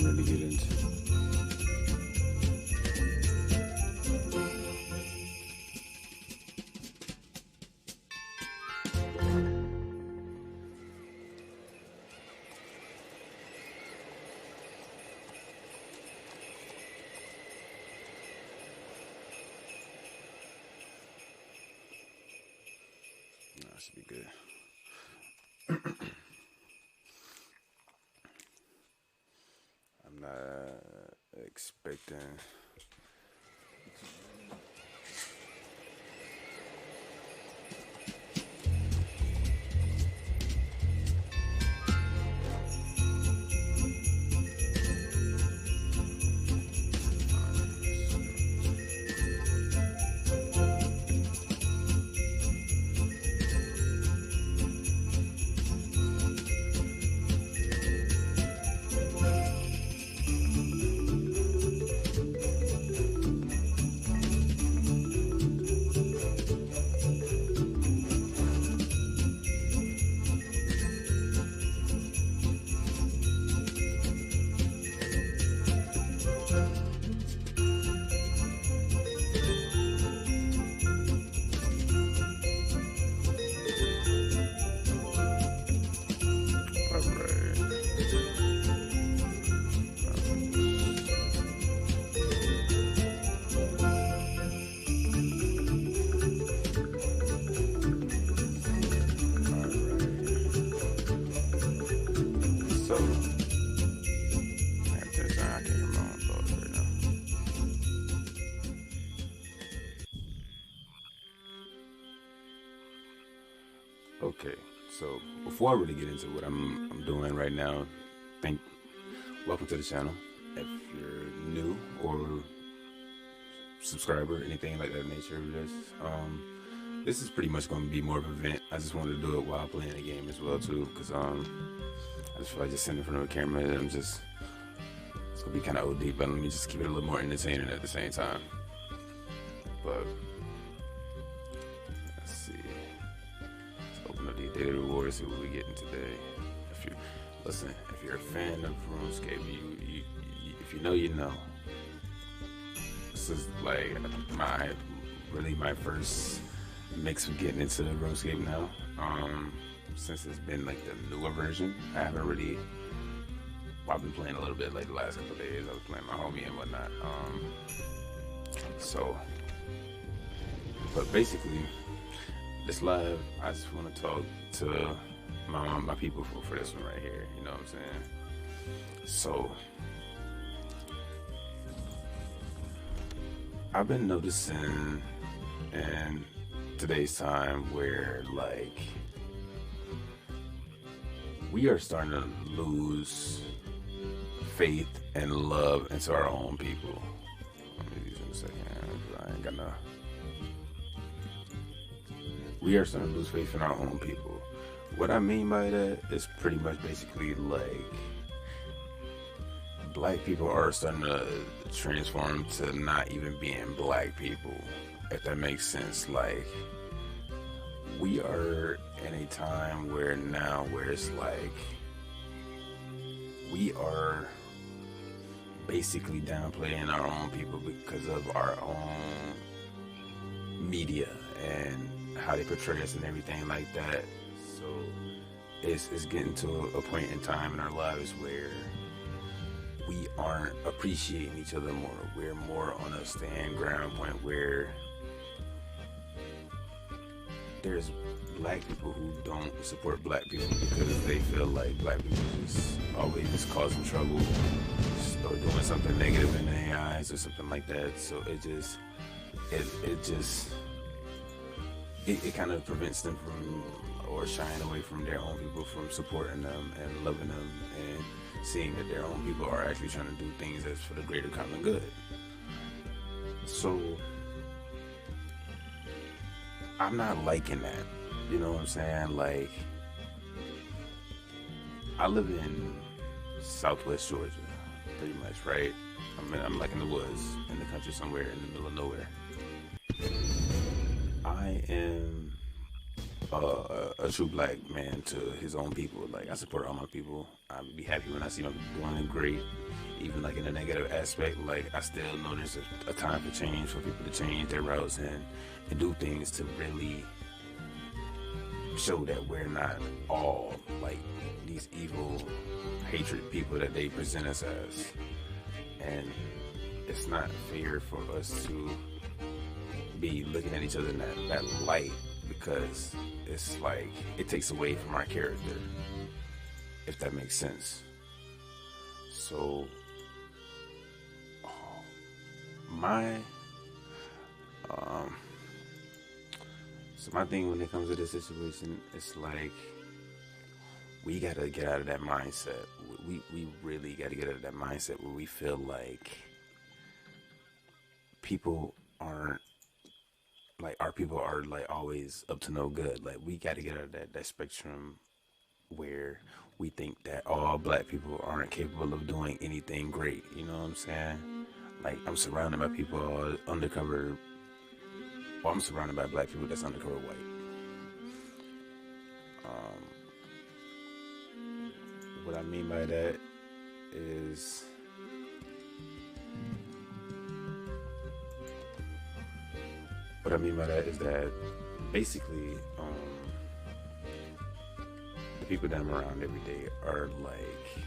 ready to get into. That should be good. I'm not expecting. Okay, so before I really get into what I'm doing right now, welcome to the channel. If you're new or subscriber, anything like that nature, this is pretty much going to be more of an event. I just wanted to do it while playing the game as well too, because I just feel like just sitting in front of a camera, it's gonna be kind of OD, but let me just keep it a little more entertaining at the same time. But let's see. Open up the daily rewards, see what we getting today. If you're a fan of RuneScape, if you know, you know. This is like my first mix of getting into RuneScape now. Since it's been like the newer version, I've been playing a little bit like the last couple of days. I was playing my homie and whatnot. But basically, this live, I just want to talk to my people for this one right here. You know what I'm saying? So, I've been noticing in today's time where like we are starting to lose faith and love into our own people. Let me use it in a second. I ain't got no. We are starting to lose faith in our own people. What I mean by that is pretty much basically like black people are starting to transform to not even being black people, if that makes sense. Like, we are in a time where it's like we are basically downplaying our own people because of our own media and how they portray us and everything like that. So it's getting to a point in time in our lives where we aren't appreciating each other more. We're more on a stand ground point where there's black people who don't support black people because they feel like black people just always just causing trouble or doing something negative in their eyes or something like that. So it kind of prevents them from, or shying away from their own people, from supporting them and loving them and seeing that their own people are actually trying to do things that's for the greater common good. So I'm not liking that. You know what I'm saying? Like, I live in Southwest Georgia, pretty much, right? I'm like in the woods, in the country somewhere, in the middle of nowhere. I am a true black man to his own people. Like, I support all my people. I'd be happy when I see my people doing great, even like in a negative aspect, like I still know there's a time for change, for people to change their routes and do things to really show that we're not all like these evil hatred people that they present us as. And it's not fair for us to be looking at each other in that light, because it's like it takes away from our character, if that makes sense. So my thing when it comes to this situation, it's like we gotta get out of that mindset. We really gotta get out of that mindset where we feel like people aren't like our people are like always up to no good. Like we gotta get out of that spectrum where we think that all black people aren't capable of doing anything great. You know what I'm saying? Like I'm surrounded by people undercover. Well, I'm surrounded by black people that's undercover white. What I mean by that is that basically the people that I'm around every day are like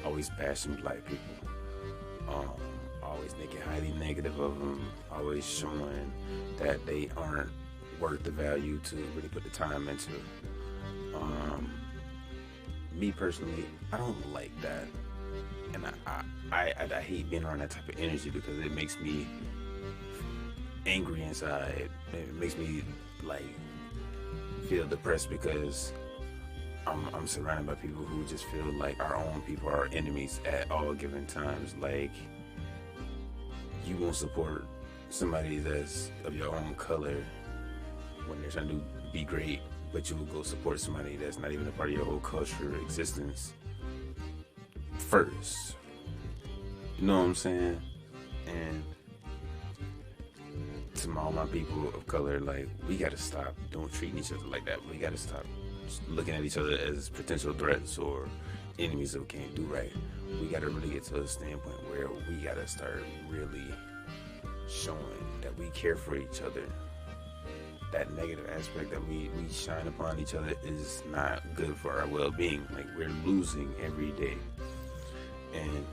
always bashing black people, always making highly negative of them, always showing that they aren't worth the value to really put the time into. Me personally, I don't like that, and I hate being around that type of energy because it makes me angry inside. It makes me like feel depressed because I'm surrounded by people who just feel like our own people are enemies at all given times. Like you won't support somebody that's of your own color when they're trying to be great, but you will go support somebody that's not even a part of your whole culture or existence first. You know what I'm saying? And to all my people of color, like we gotta stop treating each other like that. We gotta stop looking at each other as potential threats or enemies that we can't do right. We gotta really get to a standpoint where we gotta start really showing that we care for each other. That negative aspect that we shine upon each other is not good for our well-being. Like we're losing every day, and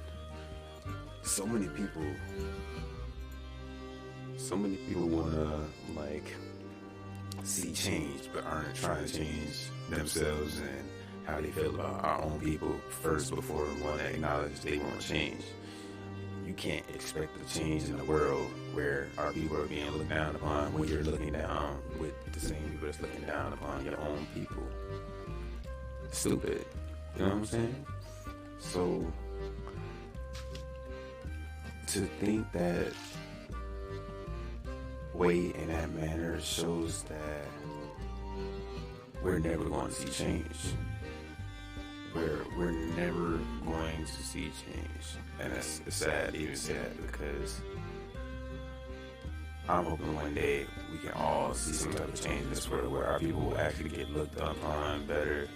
so many people wanna like see change but aren't trying to change themselves and how they feel about our own people first before we want to acknowledge they want to change. You can't expect a change in the world where our people are being looked down upon when you're looking down with the same people that's looking down upon your own people. Stupid. You know what I'm saying? So to think that way in that manner shows that we're never going to see change. We're never going to see change, and it's sad to even say that, because I'm hoping one day we can all see some type of change in this world where our people will actually get looked upon better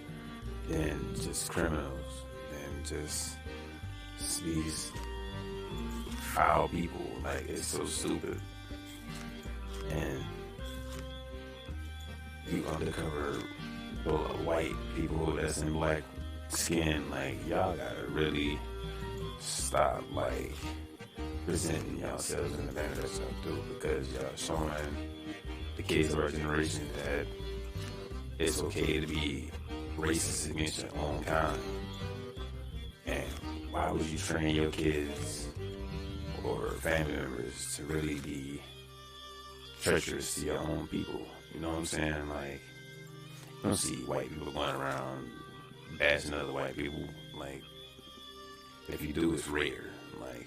than just criminals and just these foul people. Like, it's so stupid. And you undercover white people that's in black skin, like y'all gotta really stop like presenting yourselves in the manner that y'all do, because y'all showing the kids of our generation that it's okay to be racist against your own kind. And why would you train your kids or family members to really be treacherous to your own people? You know what I'm saying? Like, you don't see white people going around bashing other white people. Like, if you do, it's rare. Like,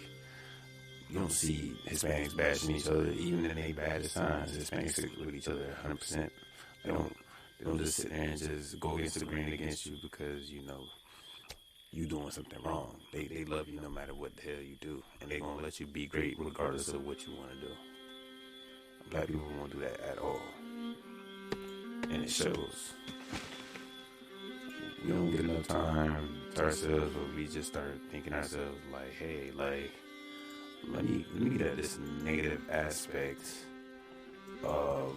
you don't see Hispanics bashing each other, even in their baddest times. Hispanics stick with each other 100%. They don't just sit there and just go against the grain against you because, you know, you doing something wrong. They love you no matter what the hell you do, and they gonna let you be great regardless of what you want to do. Black people won't do that at all, and it shows. we don't get enough time to ourselves, but we just start thinking ourselves like, hey, like, let me get at this negative aspect of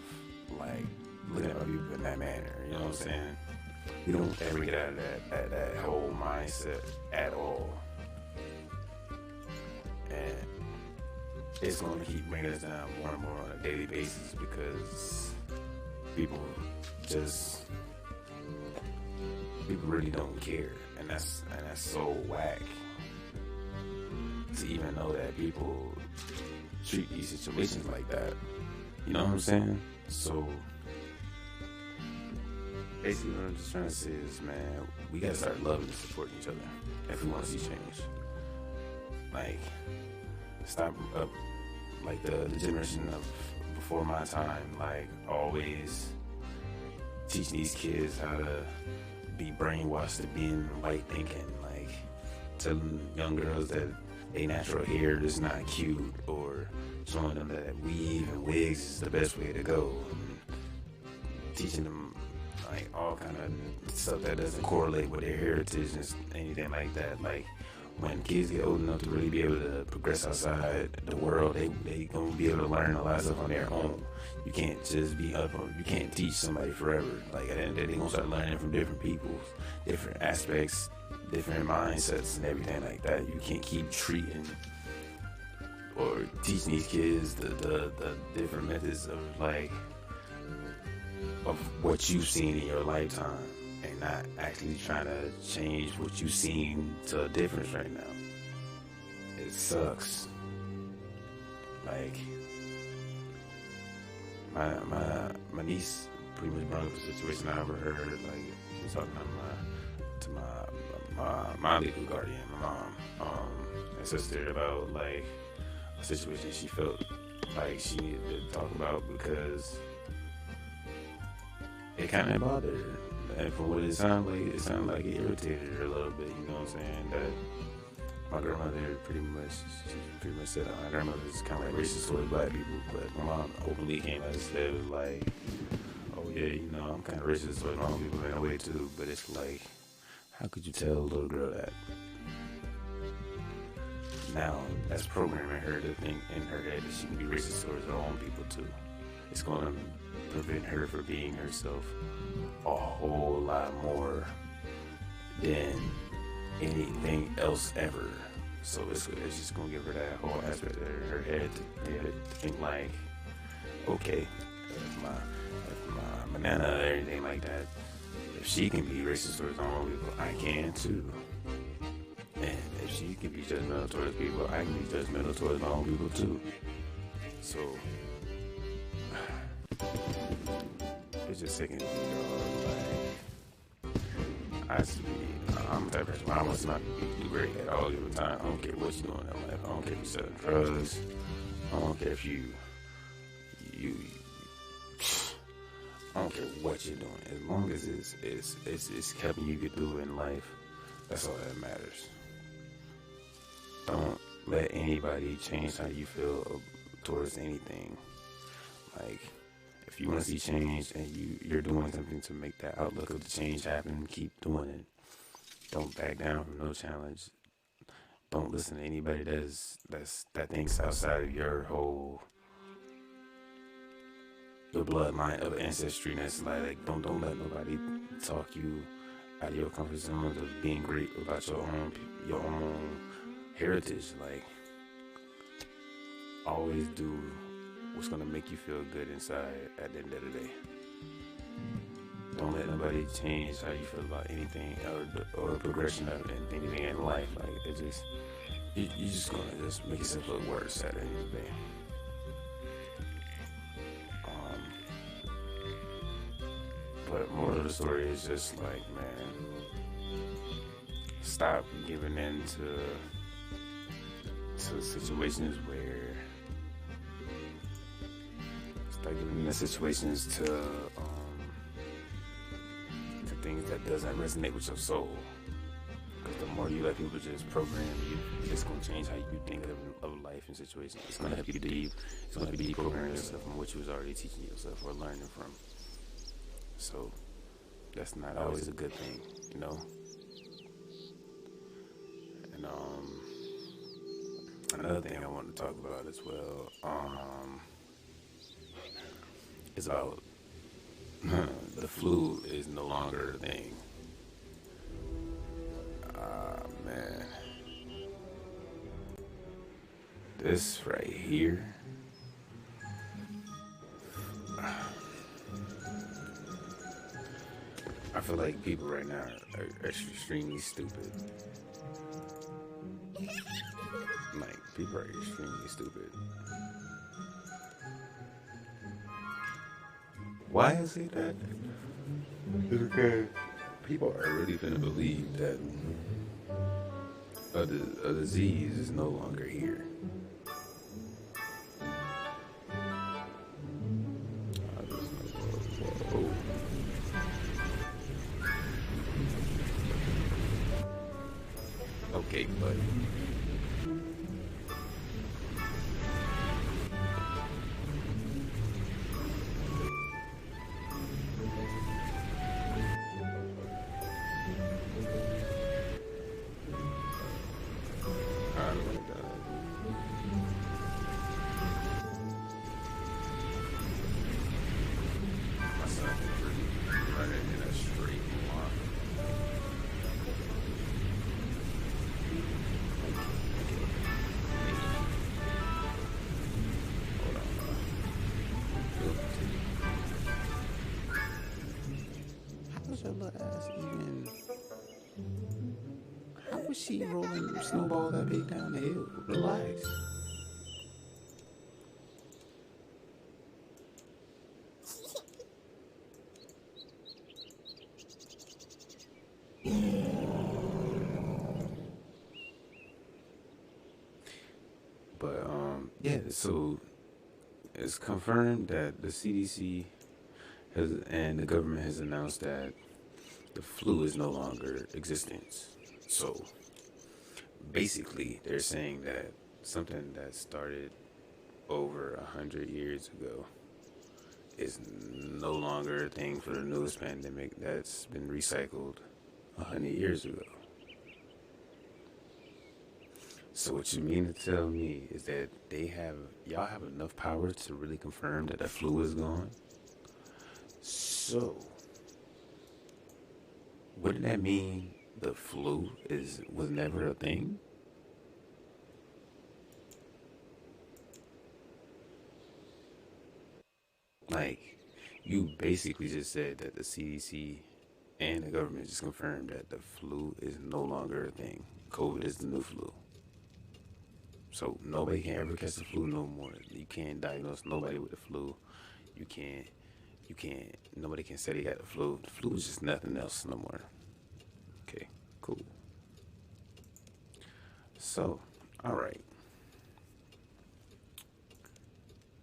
like looking at other people in that manner. You know what I'm saying? We don't ever get out of that whole mindset at all, and it's going to keep bringing us down more and more on a daily basis because people really don't care, and that's so whack to even know that people treat these situations like that. You know what I'm saying? So basically what I'm just trying to say is, man, we gotta start loving and supporting each other if we want to see change. Like, stop up like the generation of before my time, like always teaching these kids how to be brainwashed to being white thinking, like telling young girls that a natural hair is not cute, or showing them that weave and wigs is the best way to go, and teaching them like all kind of stuff that doesn't correlate with their heritage and anything like that. Like, when kids get old enough to really be able to progress outside the world, they gonna be able to learn a lot of stuff on their own. You can't just be up on, you can't teach somebody forever. Like, at the end of the day, they gonna start learning from different people, different aspects, different mindsets and everything like that. You can't keep treating or teaching these kids the different methods of like of what you've seen in your lifetime, and not actually trying to change what you've seen to a difference right now. It sucks. Like, my niece pretty much brought up a situation I ever heard. Like, she was talking to my legal guardian, my mom, and sister, about like a situation she felt like she needed to talk about because it kind of bothered her. And from what it sounded like it irritated her a little bit. You know what I'm saying? That my grandmother pretty much said my grandmother is kind of like racist towards black people, but my mom openly came out and said, was like, oh yeah, you know, I'm kind of racist towards my own people in a way too. But it's like, how could you tell a little girl that? Now that's programming her to think in her head that she can be racist towards her own people too. It's going to prevent her from being herself a whole lot more than anything else ever. So it's just gonna give her that whole aspect of her head to think like, okay, if my banana or anything like that, if she can be racist towards her own people, I can too. And if she can be judgmental towards people, I can be judgmental towards my own people too. So it's just sickening, you know. Like, I'm the type of person, I must not do great at all given time. I don't care what you're doing in life. I don't care if you're selling drugs. I don't care if you I don't care what you're doing. As long as it's helping you get through in life, that's all that matters. Don't let anybody change how you feel towards anything. Like, if you want to see change and you're doing something to make that outlook of the change happen, keep doing it. Don't back down from no challenge. Don't listen to anybody that thinks outside of your bloodline of ancestry. That's like don't let nobody talk you out of your comfort zone of being great about your own heritage. Like, always do what's gonna make you feel good inside at the end of the day. Don't let nobody change how you feel about anything or progression of anything in life. Like, it just you just gonna just make yourself look worse at the end of the day. But moral of the story is just like, man, stop giving in to situations where to things that doesn't resonate with your soul. Because the more you let people just program you, it's going to change how you think of life and situations. It's going to help you it's going to be deprogramming yourself from what you was already teaching yourself or learning from. So that's not always a good thing, you know. And another thing I want to talk about as well is about the flu is no longer a thing. Man, this right here. I feel like people right now are extremely stupid. Like, people are extremely stupid. Why is it that? Because people are really gonna believe that a disease is no longer here. Whoa. Okay, buddy. My son is really running in a straight line. Hold on. How does your little ass even? How was she rolling snowball that big down the hill? Relax. But yeah. So it's confirmed that the CDC has and the government has announced that the flu is no longer existence. So basically, they're saying that something that started over 100 years ago is no longer a thing for the newest pandemic that's been recycled 100 years ago. So what you mean to tell me is that y'all have enough power to really confirm that the flu is gone? So wouldn't that mean the flu was never a thing? Like, you basically just said that the CDC and the government just confirmed that the flu is no longer a thing. COVID is the new flu. So nobody can ever catch the flu no more. You can't diagnose nobody with the flu. You can't, nobody can say they got the flu. The flu is just nothing else no more. Okay, cool. So, all right.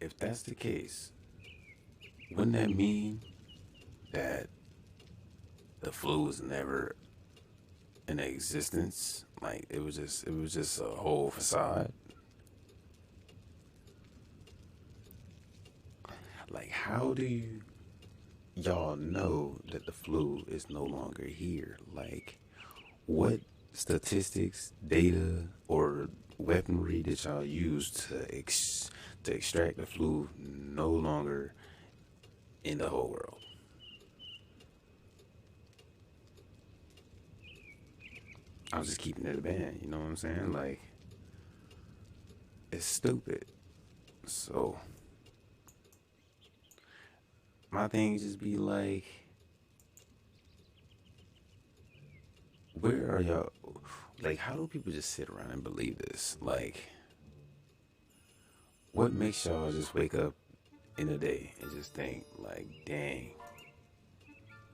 If that's the case, wouldn't that mean that the flu was never in existence? Like, it was just a whole facade. Like, how do y'all know that the flu is no longer here? Like, what statistics, data, or weaponry did y'all use to extract the flu no longer in the whole world? I was just keeping it a band, you know what I'm saying? Like, it's stupid. So, my thing just be like, where are y'all? Like, how do people just sit around and believe this? Like, what makes y'all just wake up in a day and just think, like, dang,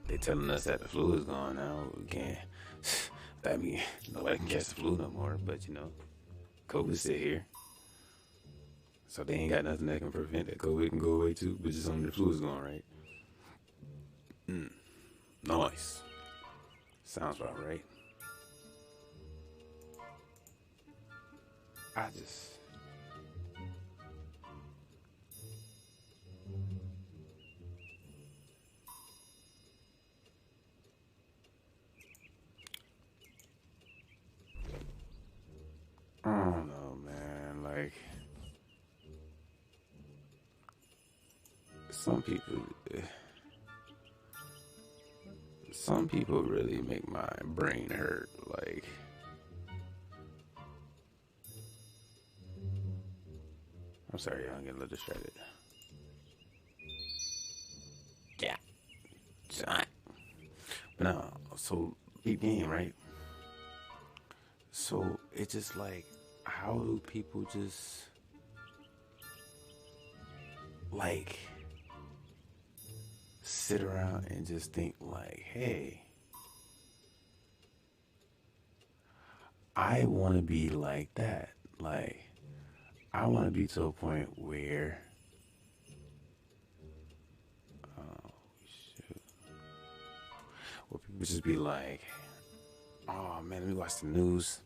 they telling us that the flu is gone now. We can't. That mean nobody can catch the flu no more. But COVID's still here, so they ain't got nothing that can prevent that COVID can go away too. But just only the flu is gone, right? Nice. Sounds about right. I just like some people, some people really make my brain hurt. Like, I'm sorry, y'all, I'm getting a little distracted. Yeah, but no, so deep game, right? So it's just like, how do people just like sit around and just think like, hey, I want to be like that. Like, I want to be to a point where, oh shoot, where people just be like, oh man, let me watch the news.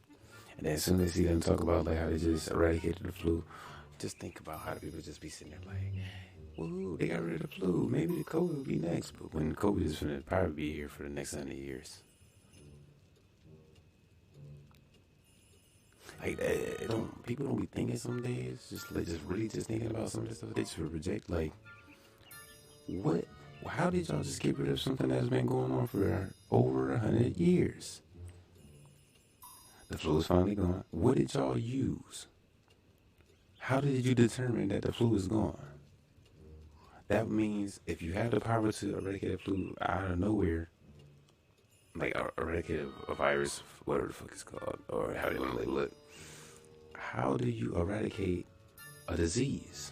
And then as soon as they see them talk about like how they just eradicated the flu, just think about how the people just be sitting there like, woo, they got rid of the flu. Maybe the COVID will be next. But when COVID is going to probably be here for the next 100 years. Like, people don't be thinking some days, just like, just really just thinking about some of this stuff they just reject. Like, what? How did y'all just get rid of something that's been going on for over 100 years? The flu is finally gone. What did y'all use? How did you determine that the flu is gone? That means if you have the power to eradicate the flu out of nowhere, like eradicate a virus, whatever the fuck it's called, or how they want to label it, how do you eradicate a disease?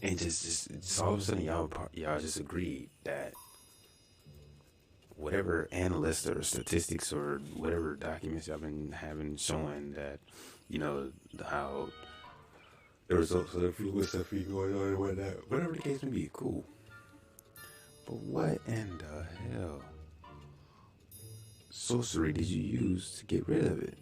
And just all of a sudden y'all just agreed that whatever analysts or statistics or whatever documents y'all been having showing that, you know, how the results of the flu and stuff be going on and whatnot, whatever the case may be, cool. But what in the hell sorcery did you use to get rid of it?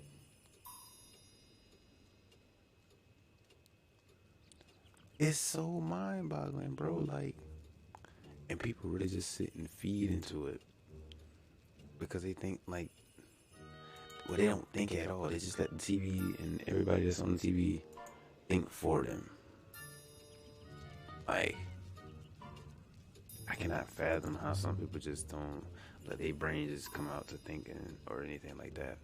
It's so mind-boggling, bro. Like, and people really just sit and feed into it because they think like, well, they don't think at all. They just let the TV and everybody that's on the TV think for them. Like, I cannot fathom how some people just don't let their brain just come out to thinking or anything like that.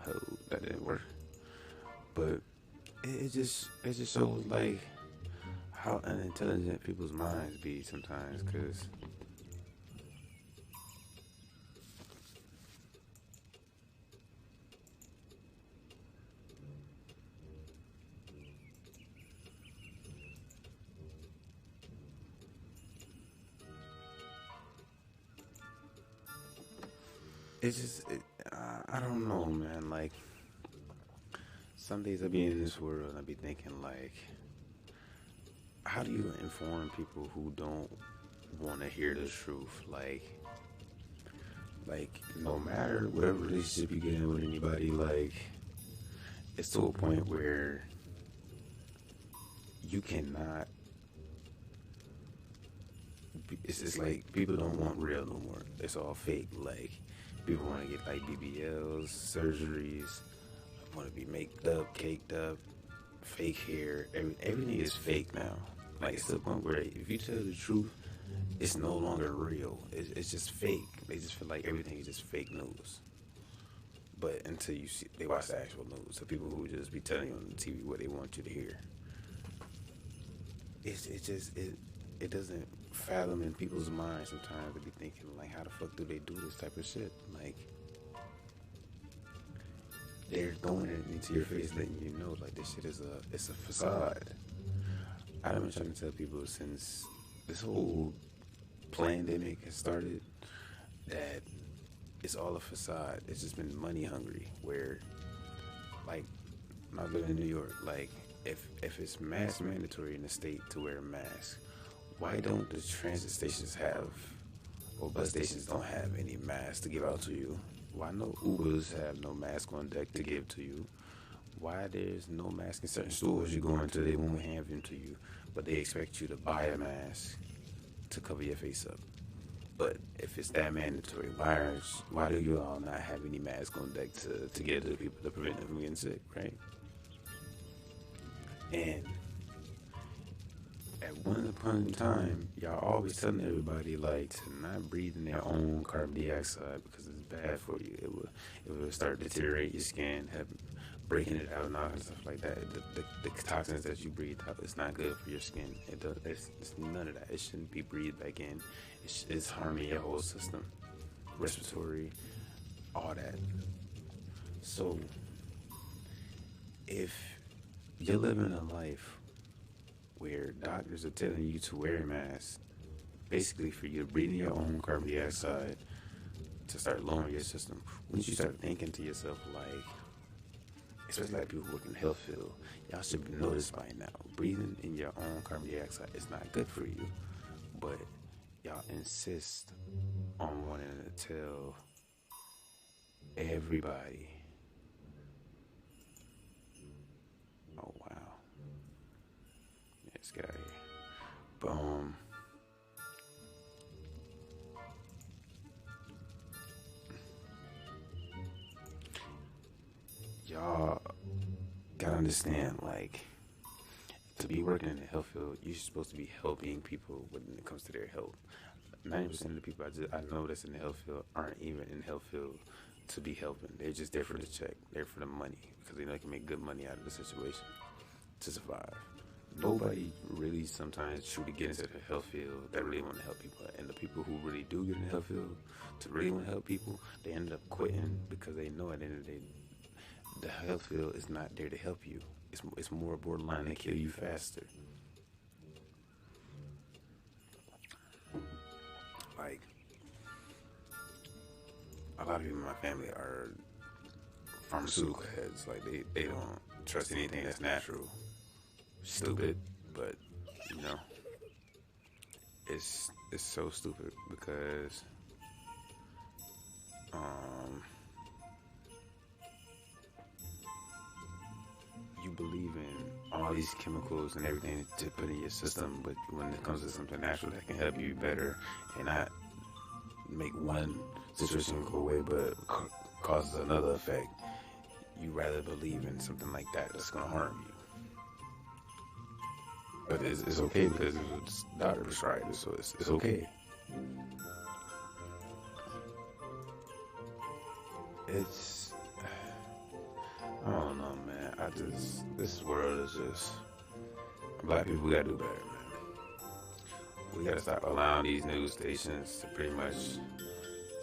Oh, that didn't work. But it just shows like how unintelligent people's minds be sometimes, cause I don't know, man. Like, some days I be in this world and I be thinking like, how do you inform people who don't want to hear the truth? Like no matter whatever relationship you get in with anybody, like, it's to a point where you cannot. It's like people don't want real no more. It's all fake. Like, people want to get like BBLs, surgeries, want to be made up, caked up, fake hair. Everything is fake now. Like, it's to the point where if you tell the truth, it's no longer real. It's just fake. They just feel like everything is just fake news. But until you see, they watch the actual news. The people who just be telling you on the TV what they want you to hear. It doesn't fathom in people's minds sometimes to be thinking like, how the fuck do they do this type of shit? Like, they're throwing it into your face, letting you know like this shit is a facade. I've been trying to tell people since this whole pandemic has started that it's all a facade. It's just been money hungry. Where, like, when I live in New York, like, if it's mask mandatory in the state to wear a mask, why don't the transit stations have, or bus stations don't have any masks to give out to you? Why no Ubers have no mask on deck to give to you? Why there's no mask in certain stores you go into, they won't have them to you, but they expect you to buy a mask? to cover your face up. But if it's that mandatory, why do you all not have any masks on deck to get to the people to prevent them from getting sick, right? And at one upon a time, y'all always telling everybody like to not breathe in their own carbon dioxide because it's bad for you. It will start deteriorating your skin, breaking it out and all that stuff like that. The toxins that you breathe out, it's not good for your skin. It's none of that. It shouldn't be breathed back in. It's harming your whole system, respiratory, all that. So if you're living a life where doctors are telling you to wear a mask, basically for you to breathe in your own carbon dioxide to start lowering your system, wouldn't you start thinking to yourself like, especially like people who work in the health field, y'all should know this by now. Breathing in your own carbon dioxide is not good for you, but y'all insist on wanting to tell everybody. Oh wow, yeah, this guy here. But y'all gotta understand, like, to be working in the health field, you're supposed to be helping people when it comes to their health. 90% of the people I know that's in the health field aren't even in the health field to be helping. They're just there for the check. They're for the money because they know they can make good money out of the situation to survive. Nobody really sometimes truly get into the health field that really want to help people. And the people who really do get in the health field to really want to help people, they end up quitting because they know at the end of the day, the health field is not there to help you. It's more borderline to kill you faster. Like, a lot of people in my family are pharmaceutical heads. Like, they don't trust anything that's natural. Stupid, but you know, it's so stupid because you believe in all these chemicals and everything to put in your system, but when it comes to something natural that can help you better and not make one situation go away but causes another effect, you rather believe in something like that that's going to harm you. But it's okay because it's doctor prescribed, so it's okay. It's, I don't know, man. This world is just, black people gotta do better, man. We gotta stop allowing these news stations to pretty much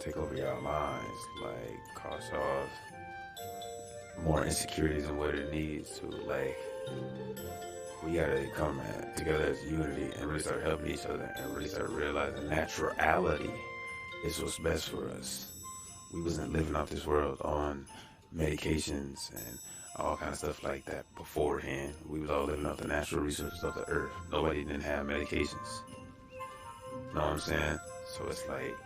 take over y'all minds, like cause y'all more insecurities than what it needs to. Like, we gotta come together as unity and really start helping each other and really start realizing naturality is what's best for us. We wasn't living off this world on medications and all kind of stuff like that beforehand. We was all living off the natural resources of the earth. Nobody didn't have medications. Know what I'm saying? So it's like,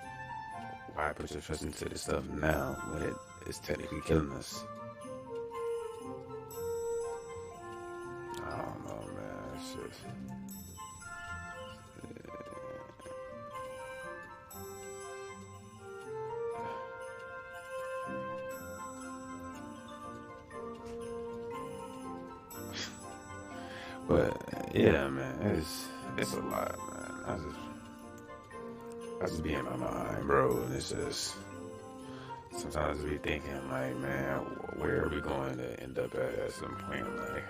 why put your trust into this stuff now when it is technically killing us? I don't know, man. It's just... But yeah, man, it's a lot, man. I just be in my mind, bro, and it's just sometimes I be thinking like, man, where are we going to end up at some point? Like,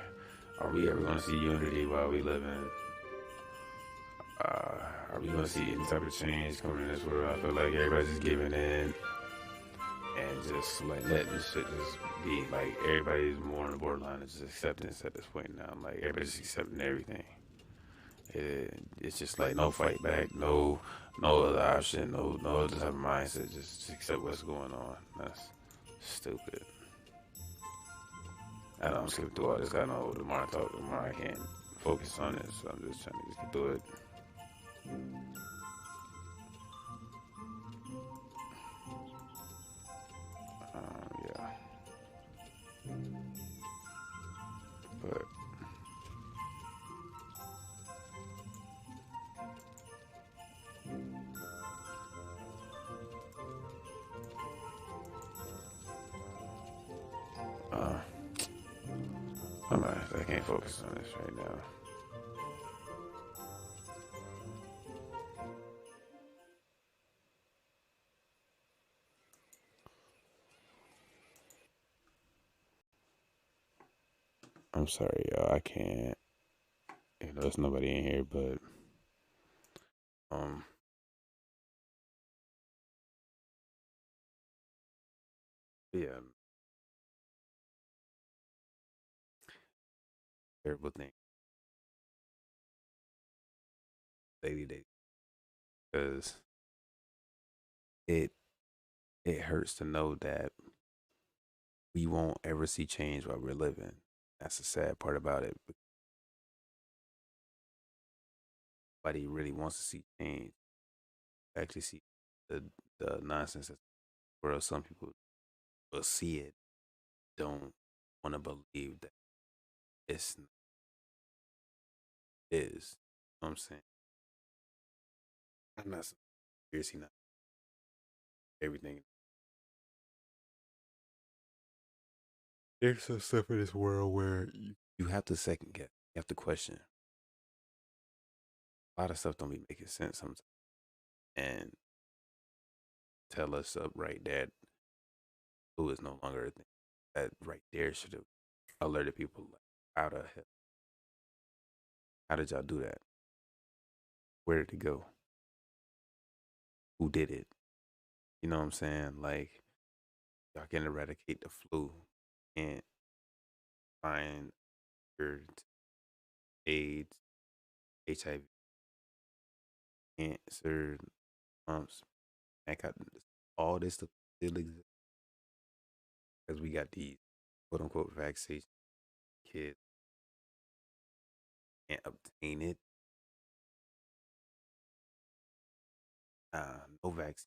are we ever going to see unity while we live in? Are we going to see any type of change coming in this world? I feel like everybody's just giving in and just like letting this shit just be like, everybody's more on the borderline of just acceptance at this point now. Like, everybody's just accepting everything. It's just like no fight back, no other option, no other type of mindset. Just accept what's going on. That's stupid. I know I'm skipping through all this. I know the more I talk, the more I can't focus on it. So I'm just trying to get through it. Yeah. But I can't focus on this right now. I'm sorry, y'all. I can't. There's nobody in here, but um, yeah, terrible thing, daily day, because it it hurts to know that we won't ever see change while we're living. That's the sad part about it. Nobody really wants to see change. Actually, see the the nonsense that's in the world. Some people will see it, don't want to believe that it's is. You know what I'm saying? I'm not seriously not everything. There's some stuff in this world where you have to second guess. You have to question. A lot of stuff don't be making sense sometimes. And tell us up right that who is no longer a thing. That right there should have alerted people like, how the hell, how did y'all do that? Where did it go? Who did it? You know what I'm saying? Like y'all can eradicate the flu and find your AIDS, HIV, cancer, mumps, all this stuff still exists because we got these quote unquote vaccines. Kids can't obtain it. No vaccine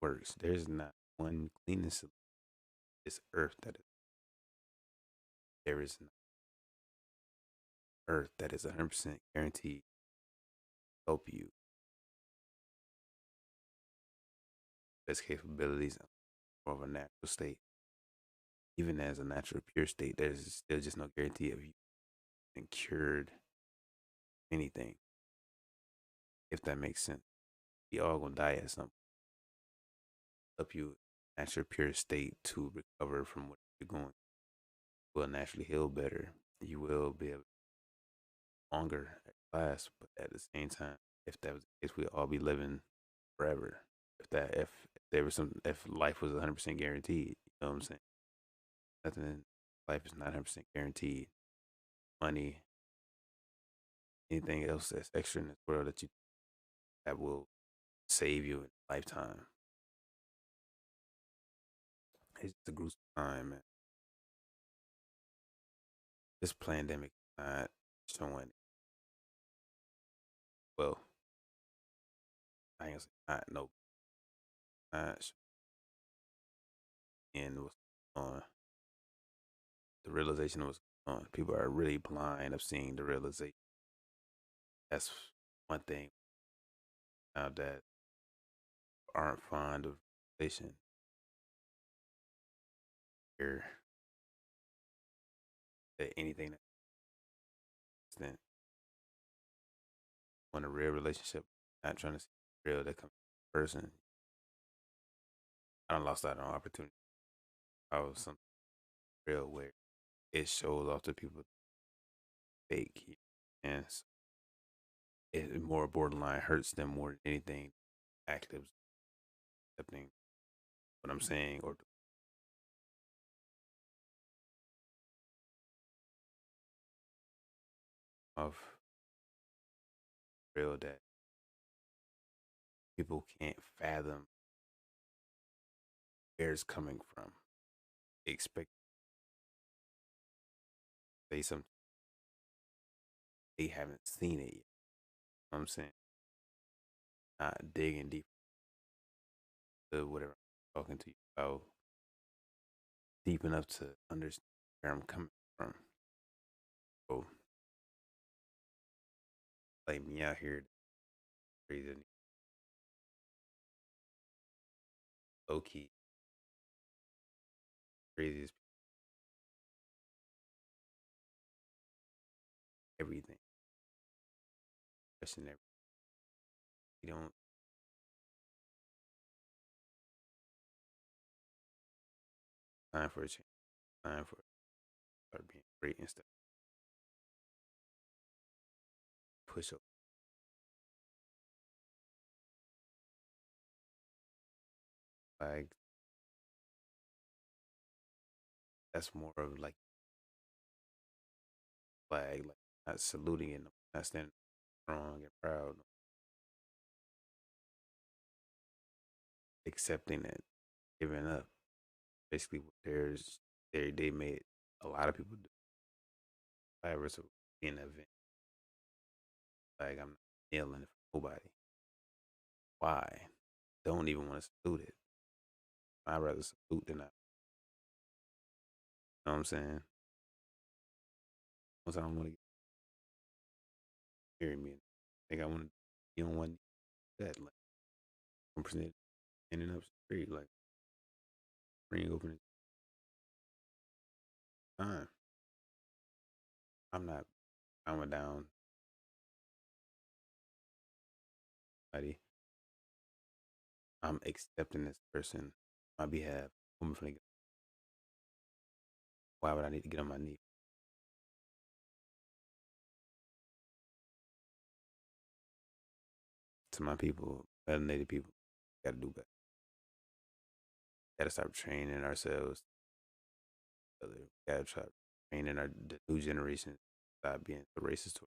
works. There's not one cleaning solution on this earth that is, there is not earth that is 100% guaranteed to help you. Best capabilities of a natural state. Even as a natural pure state, there's still just no guarantee of you being cured anything, if that makes sense. We all gonna die at some point. Help you natural pure state to recover from what you're going. You will naturally heal better. You will be able longer at last, but at the same time, if that was the case, we'd all be living forever. If there was some if life was 100% guaranteed, you know what I'm saying? Nothing life is not 100% guaranteed. Money, anything else that's extra in this world that will save you in a lifetime. It's just a gruesome time, man. This pandemic is not showing well. I ain't gonna say not no, not and what's going on. The realization of what's going on. People are really blind of seeing the realization. That's one thing now that aren't fond of realization. Here, that anything that want a real relationship, not trying to see real that comes from a person. I don't lost out on opportunity. I was something real where it shows off to people fake, and it more borderline hurts them more than anything. Active accepting what I'm saying or of real that people can't fathom where it's coming from. They expect to say something they haven't seen it yet. You know what I'm saying? Not digging deep to whatever I'm talking to you about deep enough to understand where I'm coming from. So like me out here crazy low key craziest everything, question everything. You don't time for a change, time for start being great and stuff. Push up. Like that's more of like flag, like not saluting it, not standing strong and proud, accepting it, giving up. Basically, what they made a lot of people do. Like, it's being an event. Like I'm not kneeling for nobody. Why? Don't even want to salute it. I'd rather salute than not. You know what I'm saying? Once I don't want to hear me. I think I want to be on one that like 1% ending up straight, like ring open time. I'm not bowing down buddy. I'm accepting this person on my behalf. Why would I need to get on my knee? To my people, melanated people, gotta do better. Gotta start training ourselves. Gotta try training the new generation. Stop being so racist.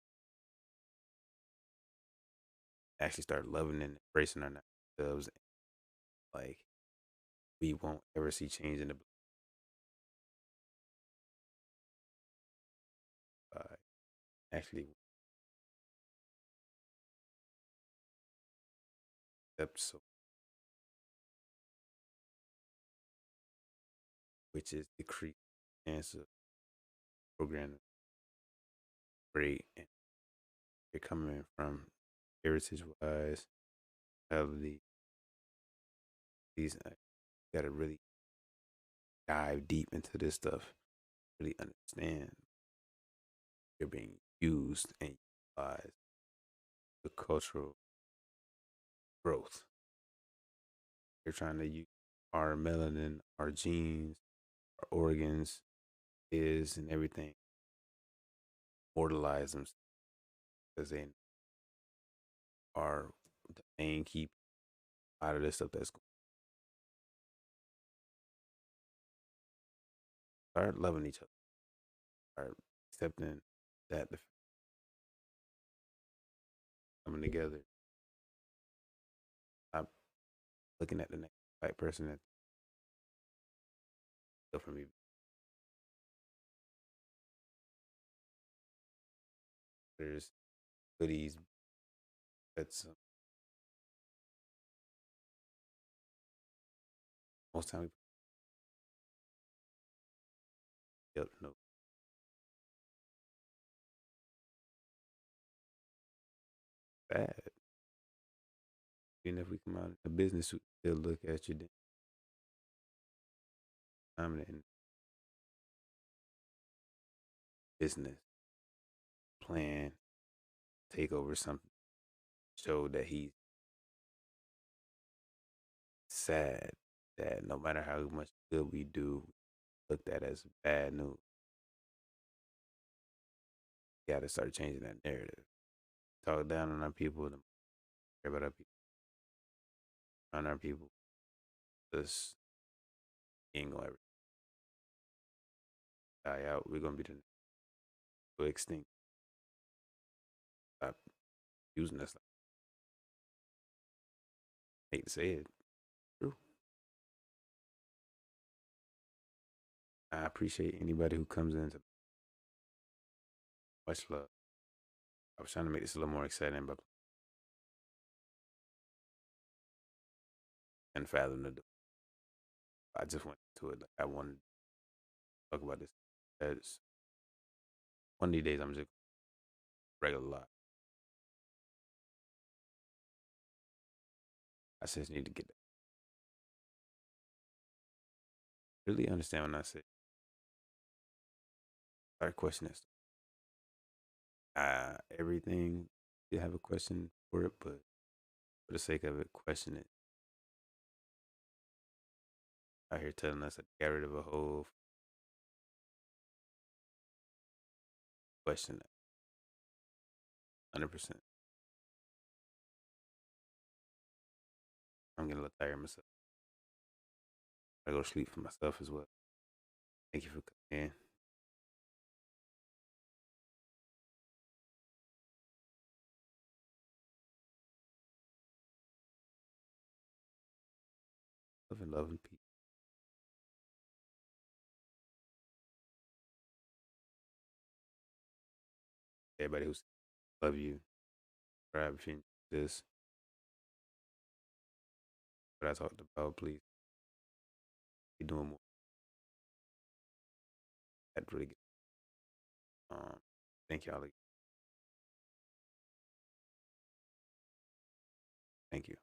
Actually, start loving and embracing ourselves. Like we won't ever see change in the actually accept so, which is decrease chance of programming great and you're coming from heritage wise, healthy. These gotta really dive deep into this stuff, really understand you're being used and utilized the cultural growth. They're trying to use our melanin, our genes, our organs, is and everything, immortalize them because they are the main keep out of this stuff that's going. Start loving each other. Start accepting that the coming together. Stop looking at the next white person that still for me. There's goodies. That's most time we yep, no bad. Even if we come out of business, we still look at your dominant business plan, take over something, show that he's sad that no matter how much good we do, looked at as bad news. We got to start changing that narrative. Talk down on our people, care about our people, on our people. This ain't gonna ever die out. We're gonna be the extinct. Stop using us. I hate to say it. True. I appreciate anybody who comes in to much love. I was trying to make this a little more exciting, but I couldn't fathom to do. I just went to it. Like I wanted to talk about this. As one of these days, I'm just regular life. I just need to get that. Really understand when I say start questioning stuff. everything. You have a question for it, but for the sake of it, question it. Out here telling us to get rid of a whole question. 100%. I'm getting a little tired myself. I go to sleep for myself as well. Thank you for coming in. Love and peace. Everybody who's love you. Subscribe if you enjoy this. What I talked about, please be doing more. That'd really good. Thank y'all. Thank you.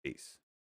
Peace.